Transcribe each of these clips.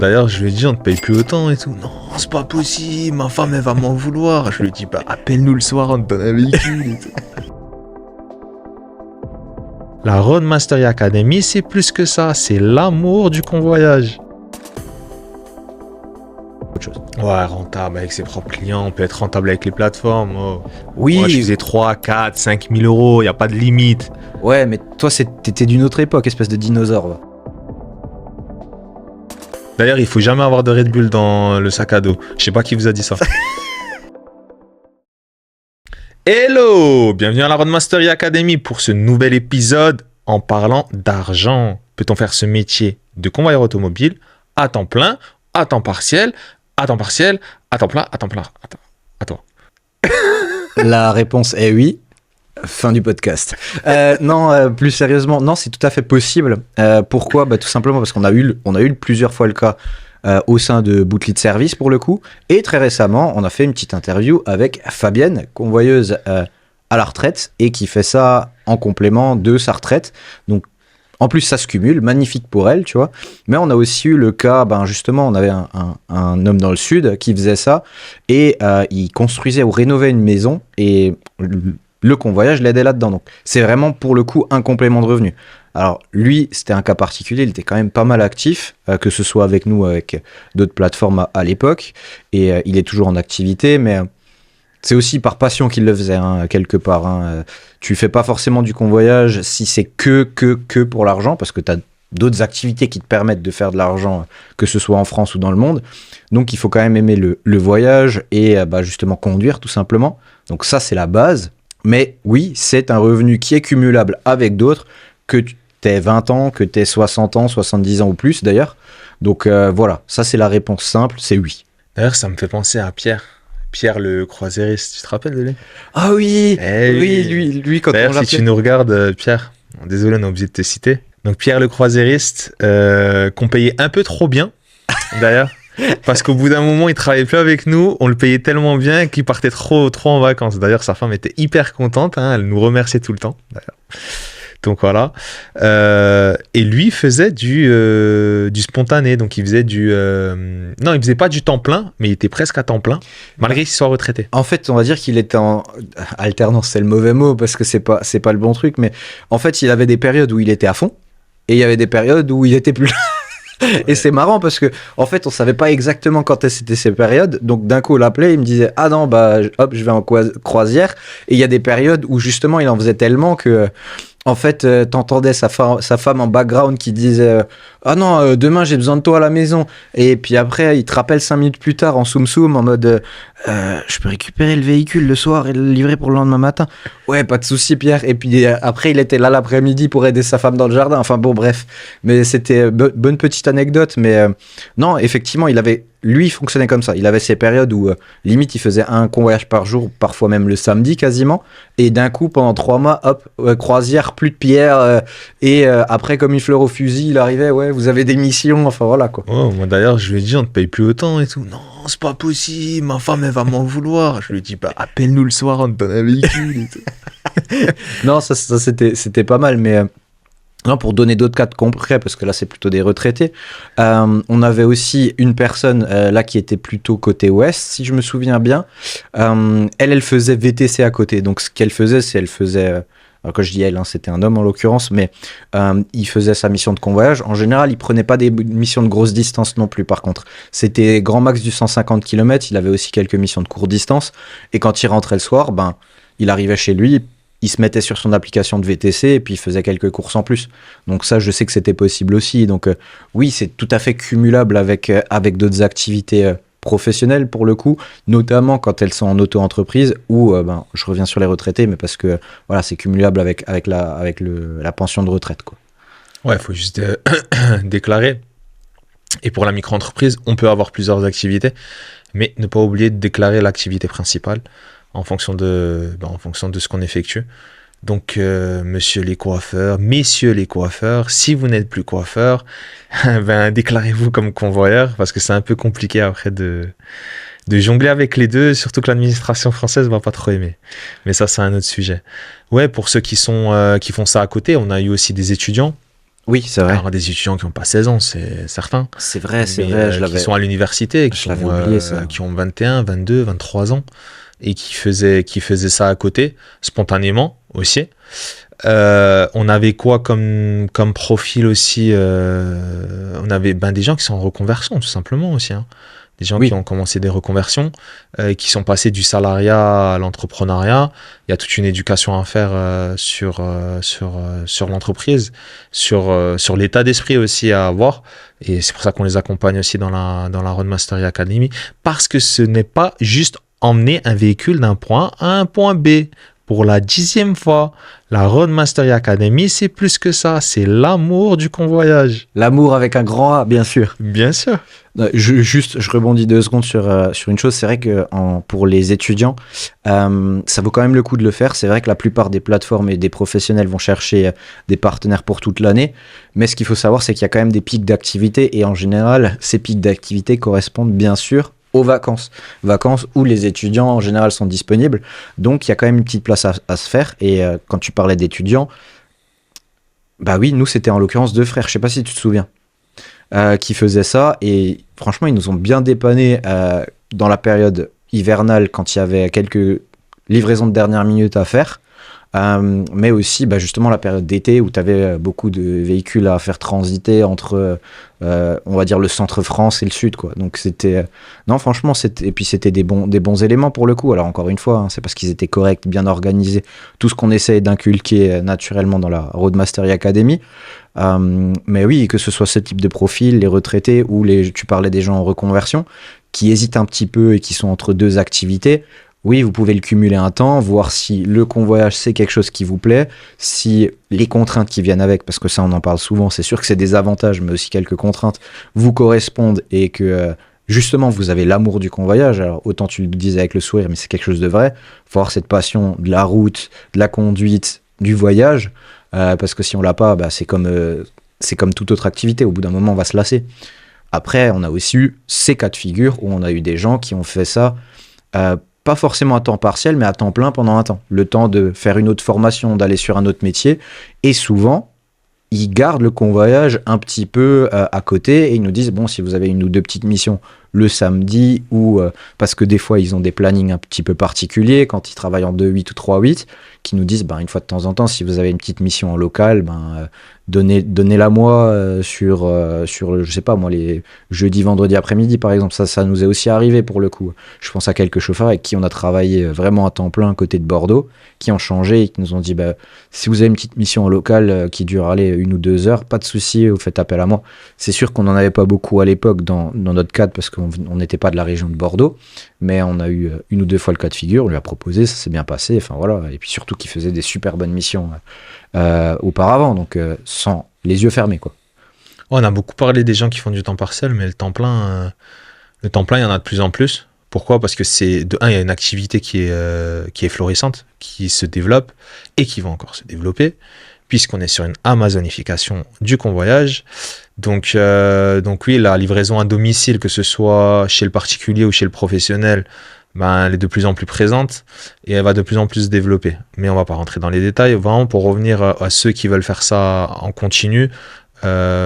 D'ailleurs, je lui ai dit, on ne te paye plus autant et tout. Non, c'est pas possible, ma femme, elle va m'en vouloir. Je lui ai dit, bah, appelle-nous le soir, on te donne un véhicule et tout. La Roadmastery Academy, c'est plus que ça. C'est l'amour du convoyage. Autre chose. Ouais, rentable avec ses propres clients. On peut être rentable avec les plateformes. Oh. Oui. Moi, je faisais 3, 4, 5 000 euros. Il n'y a pas de limite. Ouais, mais toi, t'étais d'une autre époque, espèce de dinosaure. Va. D'ailleurs, il faut jamais avoir de Red Bull dans le sac à dos. Je sais pas qui vous a dit ça. Hello! Bienvenue à la Roadmastery Academy pour ce nouvel épisode en parlant d'argent. Peut-on faire ce métier de convoyeur automobile à temps plein, à temps partiel, à temps partiel, à temps plein, à temps plein? À toi. La réponse est oui. Fin du podcast. Non, plus sérieusement, non, c'est tout à fait possible. Pourquoi ? Tout simplement parce qu'on a eu plusieurs fois le cas au sein de Bootlead Service pour le coup. Et très récemment, on a fait une petite interview avec Fabienne, convoyeuse à la retraite et qui fait ça en complément de sa retraite. Donc, en plus, ça se cumule, magnifique pour elle, tu vois. Mais on a aussi eu le cas, justement, on avait un homme dans le sud qui faisait ça et il construisait ou rénovait une maison et le convoyage l'aidait là-dedans. Donc, c'est vraiment, pour le coup, un complément de revenu. Alors, lui, c'était un cas particulier. Il était quand même pas mal actif, que ce soit avec nous, avec d'autres plateformes à l'époque. Et il est toujours en activité, mais c'est aussi par passion qu'il le faisait, quelque part. Tu fais pas forcément du convoyage si c'est que pour l'argent, parce que tu as d'autres activités qui te permettent de faire de l'argent, que ce soit en France ou dans le monde. Donc, il faut quand même aimer le voyage et justement conduire, tout simplement. Donc, ça, c'est la base. Mais oui, c'est un revenu qui est cumulable avec d'autres, que tu aies 20 ans, que tu aies 60 ans, 70 ans ou plus d'ailleurs. Donc voilà, ça c'est la réponse simple, c'est oui. D'ailleurs, ça me fait penser à Pierre. Pierre le croisiériste, tu te rappelles de lui? Ah oui, oui, lui quand d'ailleurs, on l'appelait. si tu nous regardes, Pierre, désolé, on a oublié de te citer. Donc Pierre le croisiériste, qu'on payait un peu trop bien, d'ailleurs. Parce qu'au bout d'un moment, il travaillait plus avec nous, on le payait tellement bien qu'il partait trop en vacances. D'ailleurs, sa femme était hyper contente, elle nous remerciait tout le temps, d'ailleurs. Donc voilà. Et lui faisait du spontané, donc il faisait non, il faisait pas du temps plein, mais il était presque à temps plein, malgré qu'il soit retraité. En fait, on va dire qu'il était en alternance, c'est le mauvais mot parce que c'est pas le bon truc, mais en fait, il avait des périodes où il était à fond et il y avait des périodes où il était plus là. Ouais. Et c'est marrant parce que en fait on savait pas exactement quand c'était ces périodes, donc d'un coup on l'appelait, il me disait ah non hop je vais en croisière, et il y a des périodes où justement il en faisait tellement que en fait t'entendais sa femme en background qui disait ah non demain j'ai besoin de toi à la maison, et puis après il te rappelle 5 minutes plus tard en soum en mode je peux récupérer le véhicule le soir et le livrer pour le lendemain matin. Ouais, pas de souci Pierre. Et puis après il était là l'après-midi pour aider sa femme dans le jardin, enfin bon bref, mais c'était bonne petite anecdote. Mais non, effectivement lui il fonctionnait comme ça, il avait ces périodes où limite il faisait un convoyage par jour, parfois même le samedi quasiment, et d'un coup pendant 3 mois hop croisière, plus de pierre, et après comme une fleur au fusil il arrivait, ouais vous avez des missions, enfin voilà quoi. Oh, moi d'ailleurs je lui ai dit on te paye plus autant et tout. Non, c'est pas possible, ma femme elle va m'en vouloir. Je lui ai dit appelle-nous le soir, on te donne un véhicule et tout. Non, ça c'était pas mal, mais non, pour donner d'autres cas de concrets, parce que là c'est plutôt des retraités, on avait aussi une personne là qui était plutôt côté ouest, si je me souviens bien. Elle faisait VTC à côté, donc ce qu'elle faisait, c'est alors quand je dis elle, c'était un homme en l'occurrence, mais il faisait sa mission de convoyage. En général, il prenait pas des missions de grosse distance non plus, par contre. C'était grand max du 150 km, il avait aussi quelques missions de courte distance, et quand il rentrait le soir, il arrivait chez lui, il se mettait sur son application de VTC et puis il faisait quelques courses en plus. Donc ça, je sais que c'était possible aussi. Donc oui, c'est tout à fait cumulable avec d'autres activités professionnelles pour le coup, notamment quand elles sont en auto-entreprise ou, je reviens sur les retraités, mais parce que voilà, c'est cumulable avec la pension de retraite, quoi. Ouais, il faut juste déclarer. Et pour la micro-entreprise, on peut avoir plusieurs activités, mais ne pas oublier de déclarer l'activité principale en fonction de ce qu'on effectue. Donc, messieurs les coiffeurs, si vous n'êtes plus coiffeur, déclarez-vous comme convoyeur, parce que c'est un peu compliqué après de jongler avec les deux, surtout que l'administration française va pas trop aimer. Mais ça, c'est un autre sujet. Ouais, pour ceux qui font ça à côté, on a eu aussi des étudiants. Oui, c'est vrai. Alors, des étudiants qui n'ont pas 16 ans, c'est certain. C'est vrai, Qui sont à l'université, Je l'avais oublié, ça. qui ont 21, 22, 23 ans et qui faisaient ça à côté, spontanément aussi. On avait quoi comme profil aussi On avait des gens qui sont en reconversion, tout simplement aussi. Hein. Des gens qui ont commencé des reconversions, qui sont passés du salariat à l'entrepreneuriat. Il y a toute une éducation à faire sur l'entreprise, sur l'état d'esprit aussi à avoir. Et c'est pour ça qu'on les accompagne aussi dans la Roadmastery Academy. Parce que ce n'est pas juste emmener un véhicule d'un point A à un point B. Pour la 10e fois, la Roadmastery Academy, c'est plus que ça. C'est l'amour du convoyage. L'amour avec un grand A, bien sûr. Bien sûr. Je rebondis 2 secondes sur une chose. C'est vrai que pour les étudiants, ça vaut quand même le coup de le faire. C'est vrai que la plupart des plateformes et des professionnels vont chercher des partenaires pour toute l'année. Mais ce qu'il faut savoir, c'est qu'il y a quand même des pics d'activité. Et en général, ces pics d'activité correspondent bien sûr aux vacances où les étudiants en général sont disponibles, donc il y a quand même une petite place à se faire. Et quand tu parlais d'étudiants, bah oui, nous c'était en l'occurrence 2 frères, je sais pas si tu te souviens, qui faisaient ça, et franchement ils nous ont bien dépanné dans la période hivernale quand il y avait quelques livraisons de dernière minute à faire. Mais aussi justement la période d'été où tu avais beaucoup de véhicules à faire transiter entre on va dire le centre France et le sud, quoi. Donc c'était non, franchement, c'était des bons éléments pour le coup. Alors encore une fois, hein, c'est parce qu'ils étaient corrects, bien organisés, tout ce qu'on essaie d'inculquer naturellement dans la Roadmastery Academy. Mais oui, que ce soit ce type de profil, les retraités ou tu parlais des gens en reconversion qui hésitent un petit peu et qui sont entre 2 activités. Oui, vous pouvez le cumuler un temps, voir si le convoyage c'est quelque chose qui vous plaît, si les contraintes qui viennent avec, parce que ça on en parle souvent, c'est sûr que c'est des avantages, mais aussi quelques contraintes vous correspondent et que justement vous avez l'amour du convoyage. Alors autant tu le disais avec le sourire, mais c'est quelque chose de vrai. Faut avoir cette passion de la route, de la conduite, du voyage, parce que si on l'a pas, c'est comme toute autre activité. Au bout d'un moment, on va se lasser. Après, on a aussi eu ces cas de figure où on a eu des gens qui ont fait ça. Pas forcément à temps partiel, mais à temps plein pendant un temps. Le temps de faire une autre formation, d'aller sur un autre métier. Et souvent, ils gardent le convoyage un petit peu à côté et ils nous disent, bon, si vous avez 1 ou 2 petites missions le samedi, ou parce que des fois, ils ont des plannings un petit peu particuliers quand ils travaillent en 2-8 ou 3-8, qui nous disent, une fois de temps en temps, si vous avez une petite mission en local, donnez-la moi sur, je sais pas moi, les jeudis, vendredis après-midi, par exemple. Ça nous est aussi arrivé pour le coup. Je pense à quelques chauffeurs avec qui on a travaillé vraiment à temps plein côté de Bordeaux, qui ont changé et qui nous ont dit, si vous avez une petite mission en local qui dure 1 ou 2 heures, pas de souci, vous faites appel à moi. C'est sûr qu'on n'en avait pas beaucoup à l'époque dans notre cadre parce qu'on n'était pas de la région de Bordeaux, mais on a eu 1 ou 2 fois le cas de figure, on lui a proposé, ça s'est bien passé, enfin voilà. Et puis surtout qu'il faisait des super bonnes missions auparavant, donc sans les yeux fermés, quoi. On a beaucoup parlé des gens qui font du temps partiel, mais le temps plein, il y en a de plus en plus. Pourquoi ? Parce que il y a une activité qui est florissante, qui se développe et qui va encore se développer, puisqu'on est sur une amazonification du convoyage. Donc oui, la livraison à domicile, que ce soit chez le particulier ou chez le professionnel, elle est de plus en plus présente et elle va de plus en plus se développer. Mais on ne va pas rentrer dans les détails. Vraiment, pour revenir à ceux qui veulent faire ça en continu,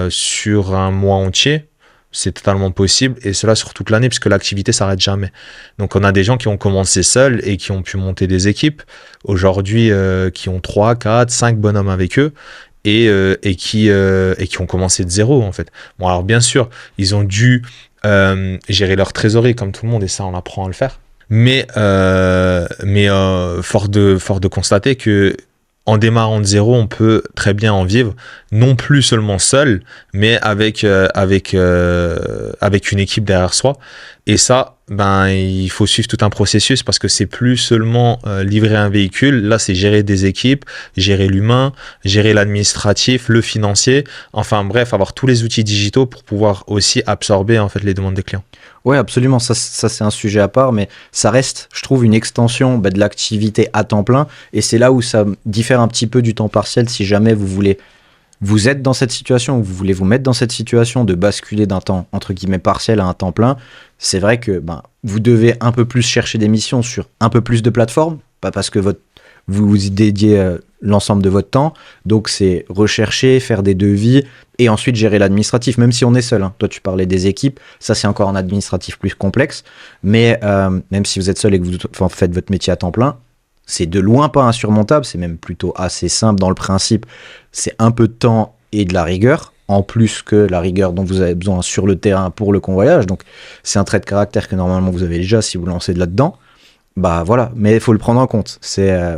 sur un mois entier, c'est totalement possible, et cela sur toute l'année, puisque l'activité s'arrête jamais. Donc on a des gens qui ont commencé seuls et qui ont pu monter des équipes, aujourd'hui qui ont 3, 4, 5 bonhommes avec eux, et qui ont commencé de zéro, en fait. Bon, alors bien sûr, ils ont dû gérer leur trésorerie comme tout le monde, et ça, on apprend à le faire. Mais fort de constater que en démarrant de zéro, on peut très bien en vivre, non plus seulement seul, mais avec une équipe derrière soi. Et ça, il faut suivre tout un processus, parce que c'est plus seulement livrer un véhicule. Là, c'est gérer des équipes, gérer l'humain, gérer l'administratif, le financier. Enfin bref, avoir tous les outils digitaux pour pouvoir aussi absorber en fait les demandes des clients. Ouais, absolument. Ça c'est un sujet à part, mais ça reste, je trouve, une extension de l'activité à temps plein. Et c'est là où ça diffère un petit peu du temps partiel. Si jamais vous êtes dans cette situation, ou vous voulez vous mettre dans cette situation de basculer d'un temps entre guillemets partiel à un temps plein, c'est vrai que vous devez un peu plus chercher des missions sur un peu plus de plateformes, pas parce que vous y dédiez l'ensemble de votre temps. Donc, c'est rechercher, faire des devis et ensuite gérer l'administratif, même si on est seul. Hein. Toi, tu parlais des équipes. Ça, c'est encore un administratif plus complexe. Mais même si vous êtes seul et que vous faites votre métier à temps plein, c'est de loin pas insurmontable. C'est même plutôt assez simple dans le principe. C'est un peu de temps et de la rigueur, en plus que la rigueur dont vous avez besoin sur le terrain pour le convoyage. Donc, c'est un trait de caractère que normalement vous avez déjà si vous lancez de là-dedans. Bah voilà, mais il faut le prendre en compte.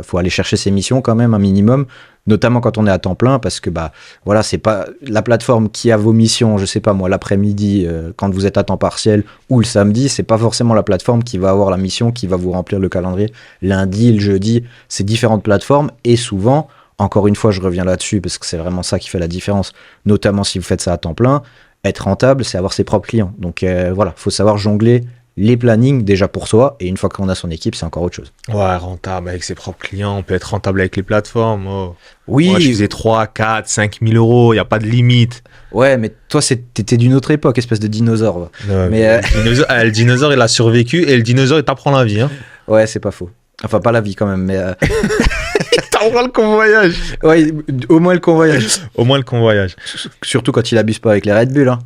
Faut aller chercher ses missions quand même un minimum, notamment quand on est à temps plein, parce que bah voilà, c'est pas la plateforme qui a vos missions, je sais pas moi, l'après-midi quand vous êtes à temps partiel ou le samedi, c'est pas forcément la plateforme qui va avoir la mission, qui va vous remplir le calendrier lundi, le jeudi. C'est différentes plateformes et souvent, encore une fois, je reviens là-dessus parce que c'est vraiment ça qui fait la différence, notamment si vous faites ça à temps plein. Être rentable, c'est avoir ses propres clients. Donc voilà, faut savoir jongler les plannings déjà pour soi, et une fois qu'on a son équipe, c'est encore autre chose. Ouais, rentable avec ses propres clients, on peut être rentable avec les plateformes. Oh. Oui. Moi, je faisais 3, 4, 5 000 euros, il n'y a pas de limite. Ouais, mais toi, t'étais d'une autre époque, espèce de dinosaure. Mais le dinosaure, il a survécu, et le dinosaure, il t'apprend la vie. Hein. Ouais, c'est pas faux. Enfin, pas la vie quand même, mais... Il t'apprend le convoyage. Ouais, au moins le convoyage. Au moins le convoyage. Surtout quand il abuse pas avec les Red Bull, hein.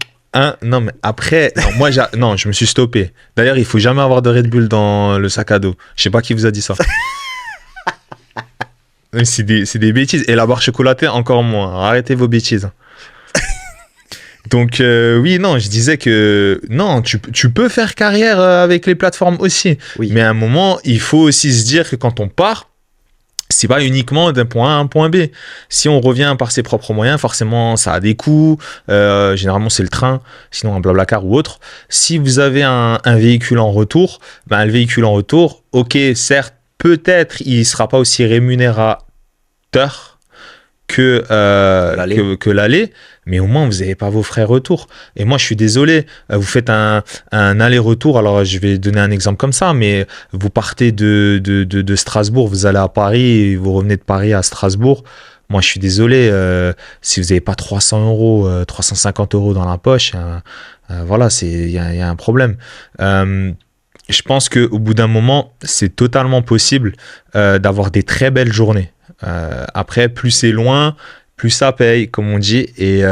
Non, mais après, non, je me suis stoppé. D'ailleurs, il faut jamais avoir de Red Bull dans le sac à dos. Je sais pas qui vous a dit ça. C'est des bêtises. Et la barre chocolatée, encore moins. Arrêtez vos bêtises. Donc, oui, non, je disais que non, tu peux faire carrière avec les plateformes aussi. Oui. Mais à un moment, il faut aussi se dire que quand on part, c'est pas uniquement d'un point A à un point B. Si on revient par ses propres moyens, forcément, ça a des coûts. Généralement, c'est le train, sinon un Blablacar ou autre. Si vous avez un véhicule en retour, ben, le véhicule en retour, ok, certes, peut-être, il sera pas aussi rémunérateur que l'aller, mais au moins, vous n'avez pas vos frais retour. Et moi, je suis désolé, vous faites un aller-retour, alors je vais donner un exemple comme ça, mais vous partez de Strasbourg, vous allez à Paris, et vous revenez de Paris à Strasbourg. Moi, je suis désolé, si vous n'avez pas 300 euros, 350 euros dans la poche, voilà, il y a un problème. Je pense qu'au bout d'un moment, c'est totalement possible d'avoir des très belles journées. Après, plus c'est loin, plus ça paye, comme on dit. Et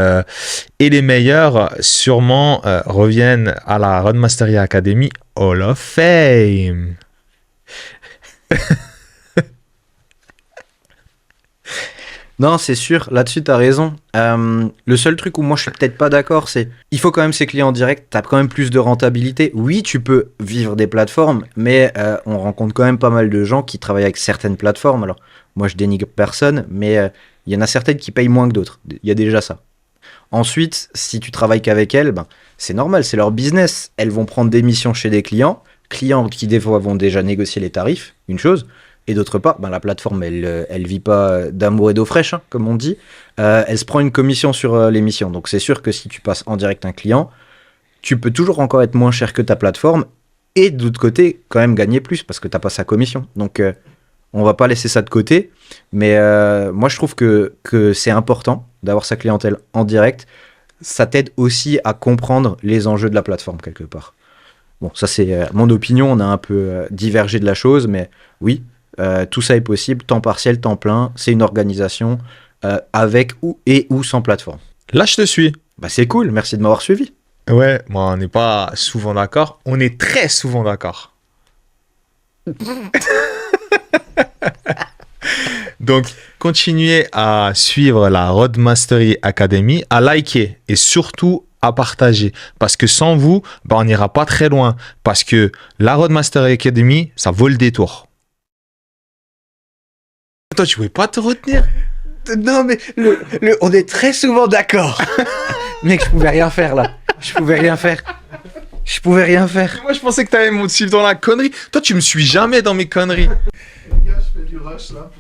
les meilleurs, sûrement, reviennent à la Roadmastery Academy Hall of Fame. Non, c'est sûr, là-dessus, t'as raison. Le seul truc où moi, je suis peut-être pas d'accord, c'est il faut quand même ces clients en direct, t'as quand même plus de rentabilité. Oui, tu peux vivre des plateformes, mais on rencontre quand même pas mal de gens qui travaillent avec certaines plateformes. Alors, moi, je dénigre personne, mais il y en a certaines qui payent moins que d'autres. Il y a déjà ça. Ensuite, si tu travailles qu'avec elles, ben, c'est normal, c'est leur business. Elles vont prendre des missions chez des clients qui des fois vont déjà négocier les tarifs, une chose. Et d'autre part, ben, la plateforme, elle vit pas d'amour et d'eau fraîche, hein, comme on dit. Elle se prend une commission sur l'émission. Donc c'est sûr que si tu passes en direct un client, tu peux toujours encore être moins cher que ta plateforme. Et de l'autre côté, quand même gagner plus parce que tu n'as pas sa commission. Donc on va pas laisser ça de côté. Mais moi, je trouve que c'est important d'avoir sa clientèle en direct. Ça t'aide aussi à comprendre les enjeux de la plateforme quelque part. Bon, ça c'est mon opinion. On a un peu divergé de la chose. Mais oui, tout ça est possible, temps partiel, temps plein, c'est une organisation avec ou sans plateforme. Là, je te suis. Bah, c'est cool, merci de m'avoir suivi. Ouais, moi, on n'est pas souvent d'accord. On est très souvent d'accord. Donc, continuez à suivre la Roadmastery Academy, à liker et surtout à partager. Parce que sans vous, bah, on n'ira pas très loin. Parce que la Roadmastery Academy, ça vaut le détour. Toi, tu pouvais pas te retenir? Non, mais on est très souvent d'accord. Mec, je pouvais rien faire là. Je pouvais rien faire. Moi, je pensais que t'allais me suivre dans la connerie. Toi, tu me suis jamais dans mes conneries. Les gars, je fais du rush là.